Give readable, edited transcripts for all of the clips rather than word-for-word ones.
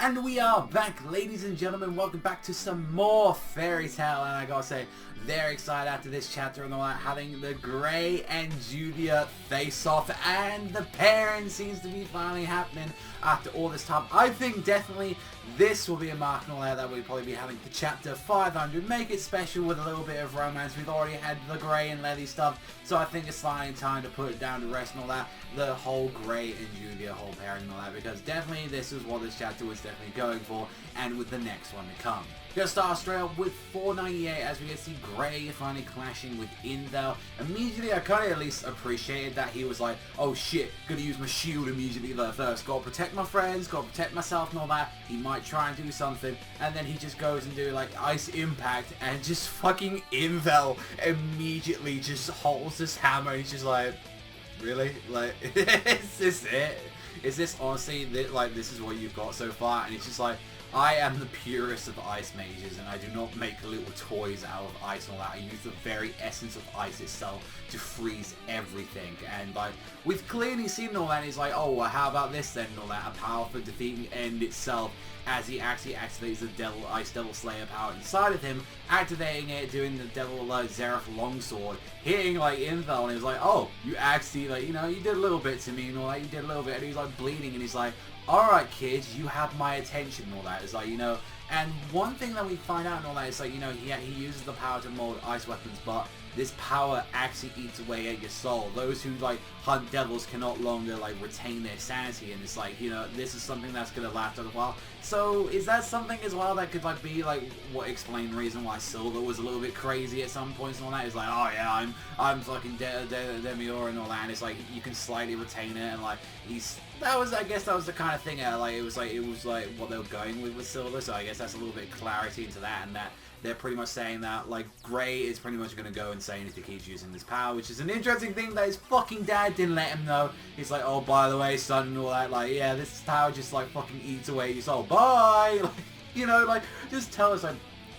And we are back, ladies and gentlemen. Welcome back to some more Fairy Tail. And I gotta say, very excited after this chapter and all that, having the Gray and Juvia face off, and the pairing seems to be finally happening after all this time. I think definitely this will be a mark and all that we'll probably be having for chapter 500. Make it special with a little bit of romance. We've already had the Gray and Letty stuff, so I think it's finally time to put it down to rest and all that. The whole Gray and Juvia whole pairing and all that, because definitely this is what this chapter was definitely going for, and with the next one to come. Gonna start straight up with 498 as we get to see Gray finally clashing with Invel. Immediately, I kind of at least appreciated that he was like, oh shit, gonna use my shield immediately first. Gotta protect my friends, gotta protect myself and all that. He might try and do something, and then he just goes and do like Ice Impact, and just fucking Invel immediately just holds this hammer, and he's just like, really? Like, is this it? Is this honestly, this is what you've got so far? And it's just like, I am the purest of ice mages, and I do not make little toys out of ice and all that. I use the very essence of ice itself to freeze everything. And like, we've clearly seen all that, and he's like, oh, well, how about this then and all that? A power for defeating E.N.D itself, as he actually activates the Ice Devil Slayer power inside of him, activating it, doing the Devil Zereth Longsword, hitting like Invel, and he was like, oh, you actually, like, you know, you did a little bit to me and all that, you did a little bit, and he's like bleeding, and he's like, alright kids, you have my attention and all that. It's like, you know, and one thing that we find out and all that is like, you know, he uses the power to mold ice weapons, but this power actually eats away at your soul. Those who like hunt devils can no longer like retain their sanity, and it's like, you know, this is something that's gonna last a while. So is that something as well that could like be like what explain the reason why Silver was a little bit crazy at some points and all that? It's like, oh yeah, I'm fucking Demior and all that, and it's like you can slightly retain it, and like I guess that was the kind of thing like it was like what they were going with Silver. So I guess that's a little bit of clarity into that, and that they're pretty much saying that, like, Gray is pretty much going to go insane if he keeps using this power, which is an interesting thing that his fucking dad didn't let him know. He's like, oh, by the way, son, and all that, like, yeah, this power just, like, fucking eats away your soul. Bye! Like, you know, like, just tell us, like,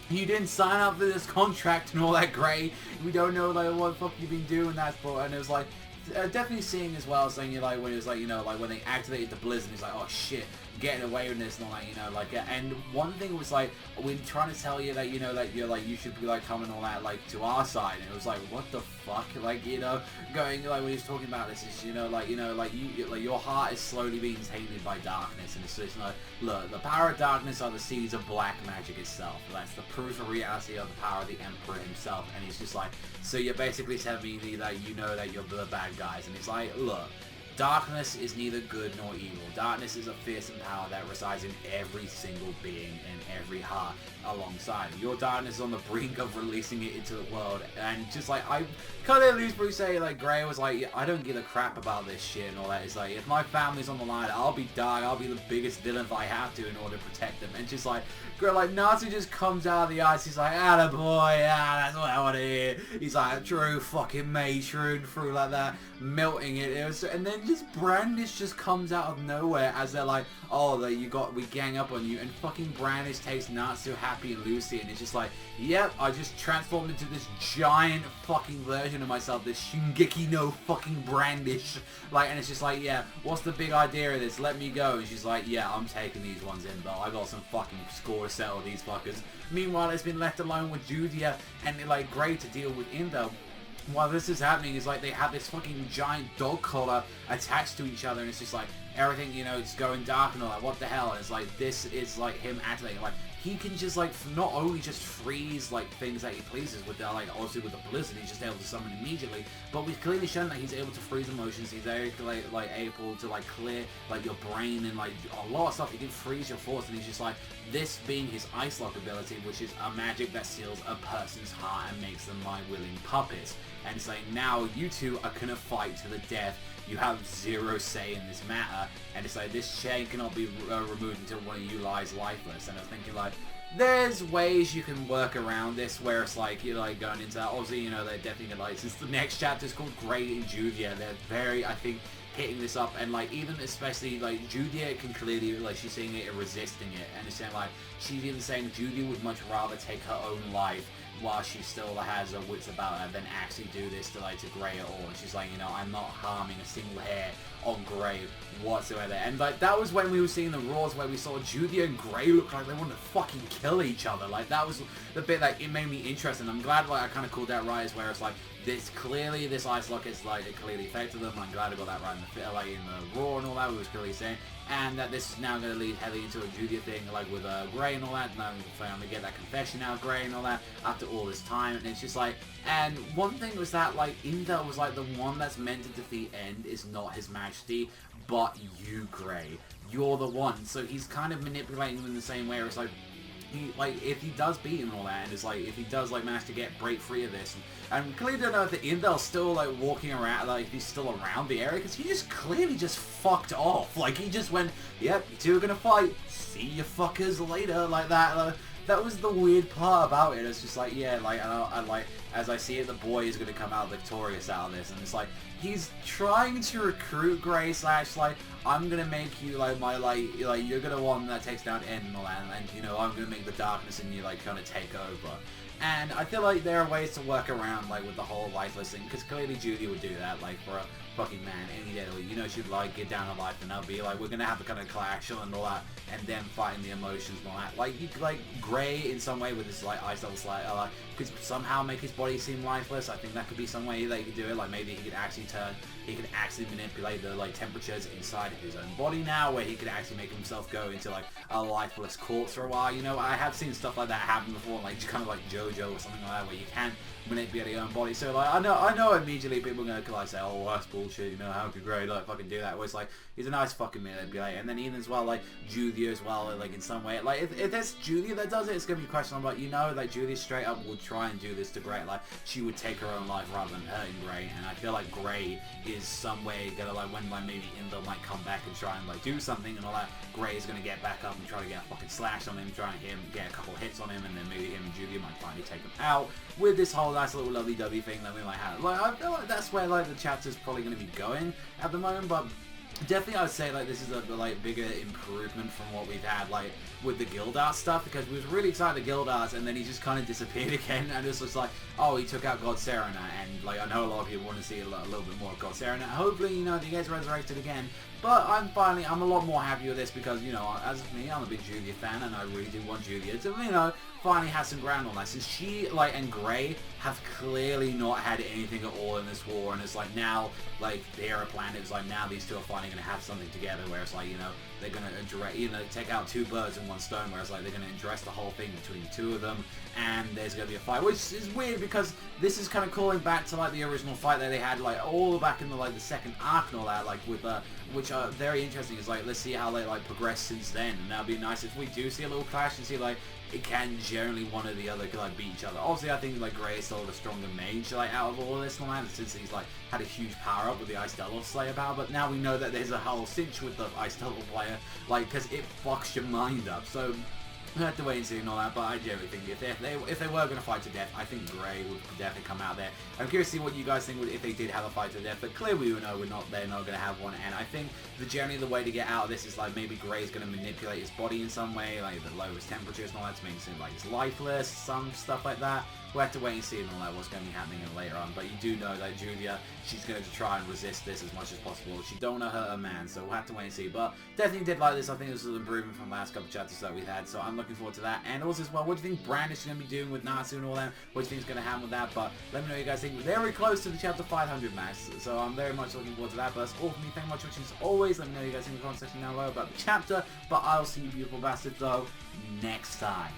you didn't sign up for this contract and all that, Gray. We don't know, like, what the fuck you've been doing that for, and it was like, definitely seeing as well, saying, like, when it was like, you know, like, when they activated the Blizzard, he's like, oh, shit, getting away with this and all that, you know, like, and one thing was like, we're trying to tell you that, you know, that you're like, you should be like coming all that like to our side, and it was like, what the fuck, like, you know, going like when he's talking about this is, you know, like you like your heart is slowly being tainted by darkness, and it's just like, look, the power of darkness are the seeds of black magic itself. That's the proof of reality of the power of the Emperor himself, and he's just like, so you're basically telling me that you know that you're the bad guys, and he's like, look, darkness is neither good nor evil. Darkness is a fearsome power that resides in every single being and every heart alongside. Your darkness is on the brink of releasing it into the world, and just like, I kind of at least say, like, Gray was like, yeah, I don't give a crap about this shit and all that. It's like, if my family's on the line, I'll be dark, I'll be the biggest villain if I have to in order to protect them. And just like, like, Natsu just comes out of the ice, he's like, attaboy, yeah, that's what I want to hear. He's like, true fucking mate, true and through like that, melting it. And then just Brandish just comes out of nowhere as they're like, oh, we gang up on you, and fucking Brandish takes Natsu, Happy, and Lucy, and it's just like, yep, I just transformed into this giant fucking version of myself, this Shingeki no fucking Brandish, like, and it's just like, yeah, what's the big idea of this? Let me go. And she's like, yeah, I'm taking these ones in, though. I got some fucking score to settle these fuckers. Meanwhile, it's been left alone with Juvia and like Gray to deal with Invel. While this is happening, is like they have this fucking giant dog collar attached to each other, and it's just like everything, you know, it's going dark and all that. What the hell? And it's like, this is like him activating, like, he can just like not only just freeze like things that he pleases with the, like, obviously with the Blizzard, he's just able to summon immediately, but we've clearly shown that he's able to freeze emotions. He's able to like clear like your brain and like a lot of stuff. He can freeze your force, and he's just like, this being his Ice Lock ability, which is a magic that seals a person's heart and makes them my willing puppets. And saying, now you two are gonna fight to the death. You have zero say in this matter, and it's like, this chain cannot be removed until one of you lies lifeless. And I was thinking, like, there's ways you can work around this, where it's like, you're like going into that. Obviously, you know, they're definitely like, since the next chapter is called Gray and Juvia, they're very, I think, hitting this up, and like, even especially like Juvia can clearly, like, she's seeing it and resisting it, and it's saying like, she's even saying Juvia would much rather take her own life while she still has her wits about her than actually do this to like to Gray at all. And she's like, you know, I'm not harming a single hair on Gray whatsoever. And like that was when we were seeing the Raws where we saw Juvia and Gray look like they wanted to fucking kill each other. Like that was the bit that it made me interested. I'm glad like I kind of called that right, is where it's like this clearly this ice lock is like it clearly affected them. I'm glad I got that right in the like in the Raw and all that we was clearly saying. And that this is now going to lead heavily into a Juvia thing, like with Gray and all that. Now we finally get that confession out of Gray and all that after all this time. And it's just like, and one thing was that like Invel was like the one that's meant to defeat E.N.D is not His Majesty, but you, Gray. You're the one. So he's kind of manipulating him in the same way. Where it's like, like if he does beat him and all that, and it's like if he does like manage to break free of this, and we clearly don't know if the Invel's still like walking around, like if he's still around the area, because he just clearly just fucked off. Like he just went, yep, you two are gonna fight, see you fuckers later, like that. That was the weird part about it. It's just like, yeah, like I like as I see it, the boy is gonna come out victorious out of this, and it's like he's trying to recruit Gray / like I'm gonna make you like my like you're gonna one that takes down E.N.D and all that, and you know I'm gonna make the darkness in you like kind of take over. And I feel like there are ways to work around like with the whole lifeless thing, because clearly Judy would do that like for a fucking man any day. You know, she'd like get down to life and they'll be like, we're gonna have a kind of clash and all that, and then fighting the emotions and all that. Like you like Gray in some way with this like ice level slide, like could somehow make his body seem lifeless. I think that could be some way that he could do it. Like maybe he could actually manipulate the like temperatures inside of his own body now, where he could actually make himself go into like a lifeless corpse for a while. You know, I have seen stuff like that happen before, like kind of like Jojo or something like that, where you can manipulate your own body. So like I know immediately people are gonna like say, oh, well, that's bullshit, you know, how could Gray like fucking do that? Where it's like he's a nice fucking manipulator. And then even as well like Juvia as well, like in some way, like if there's Juvia that does it, it's gonna be questionable. But you know, like Juvia straight up would try and do this to Gray, like she would take her own life rather than hurting Gray. And I feel like Gray is some way gonna like when like maybe Invel might come back and try and like do something and all that, Gray is gonna get back up and try to get a fucking slash on him, try and get a couple hits on him, and then maybe him and Juvia might finally take him out with this whole nice little lovey-dovey thing that we might have. Like I feel like that's where like the chapter's probably going to be going at the moment, but definitely I would say like this is a like bigger improvement from what we've had like with the guild art stuff, because we was really excited the guild arts and then he just kind of disappeared again, and it's just like, oh, he took out God Serena, and like I know a lot of people want to see a little bit more of God Serena. Hopefully, you know, he gets resurrected again. But I'm a lot more happy with this because, you know, as of me, I'm a big Juvia fan, and I really do want Juvia to, you know, finally have some ground on that. Since she, like, and Gray have clearly not had anything at all in this war, and it's like now, like, the Era Planet is like now these two are finally going to have something together, where it's like, you know, they're going to address, you know, take out two birds in one stone, where it's like they're going to address the whole thing between the two of them, and there's going to be a fight, which is weird because this is kind of calling back to, like, the original fight that they had, like, all back in the, like, the second arc and all that, like, with, which are very interesting. Is like, let's see how they like progress since then, and that'd be nice if we do see a little clash and see like it can generally one or the other could like beat each other. Obviously I think like Gray is still the stronger mage like out of all of this and all that, since he's like had a huge power up with the Ice Devil Slayer power, but now we know that there's a whole cinch with the Ice Devil player, like, because it fucks your mind up. So we'll have to wait and see and all that, but I generally think if they were going to fight to death, I think Gray would definitely come out there. I'm curious to see what you guys think if they did have a fight to death, but clearly we know they're not going to have one, and I think generally the way to get out of this is like maybe Gray's going to manipulate his body in some way, like the lowest temperatures and all that, to make it seem like he's lifeless, some stuff like that. We'll have to wait and see and all that what's going to be happening later on, but you do know that Juvia, she's going to try and resist this as much as possible. She don't want to hurt her man, so we'll have to wait and see, but definitely did like this. I think this was an improvement from the last couple of chapters that we've had, so I'm looking forward to that. And also as well, what do you think Brandish is going to be doing with Natsu and all that? What do you think is going to happen with that? But let me know what you guys think. We're very close to the chapter 500 max, so I'm very much looking forward to that. But that's all from me. Thank you much for watching as always. Let me know what you guys think in the comment section down below about the chapter, but I'll see you beautiful bastards though next time.